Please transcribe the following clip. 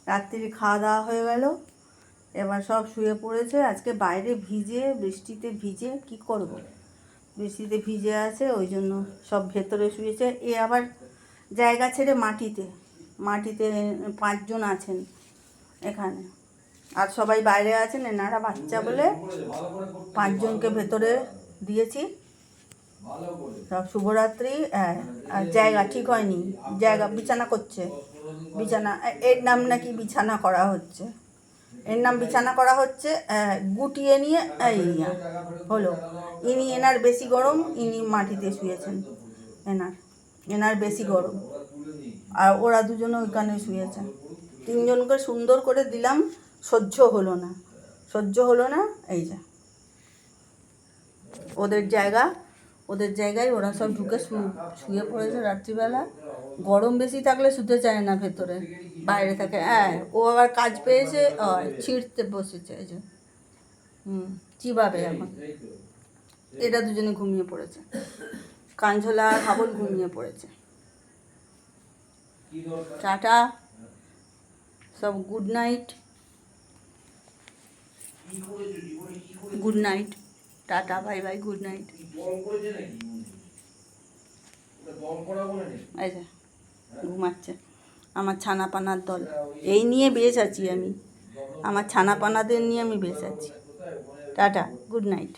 রাত্রি খাওয়া দাওয়া হয়ে গেল, এবার সব শুয়ে পড়েছে। আজকে বাইরে ভিজে, বৃষ্টিতে ভিজে কি করব, বৃষ্টিতে ভিজে আছে, ওই জন্য সব ভেতরে শুয়েছে। এ আবার জায়গা ছেড়ে মাটিতে 5 জন আছেন এখানে, আর সবাই বাইরে আছেন। এনারা বাচ্চা বলে 5 জনকে ভেতরে দিয়েছি। সব শুভরাত্রি। আর জায়গা ঠিক হয়নি, জায়গা বিছানা করছে, বিছানা এর নাম নাকি বিছানা করা হচ্ছে, এর নাম বিছানা করা হচ্ছে। গুটিয়ে নিয়ে এই হলো। এনার বেশি গরম, ইনি মাটিতে শুয়েছেন। এনার বেশি গরম, আর ওরা দুজনে ওইখানে শুয়েছেন। 3 জনকে সুন্দর করে দিলাম, সহ্য হলো না। এই যে ওদের জায়গায় ওরা সব ঢুকে শুয়ে পড়েছে রাত্রিবেলা। গরম বেশি থাকলে শুতে চায় না ভেতরে, বাইরে থাকে। ও আবার কাজ পেয়েছে, ছিঁড়তে বসেছে। এই যে চিবাবে এখন। এরা দুজনে ঘুমিয়ে পড়েছে, কাঞ্ঝলা আর হাবল ঘুমিয়ে পড়েছে। টাটা, সব good night, tata, bye bye, good night. এই যে ঘুমাচ্ছে আমার ছানাপানার দল। এই নিয়ে বেশ আছি আমি, আমার ছানাপানাদের নিয়ে আমি বেশ আছি। Tata, good night.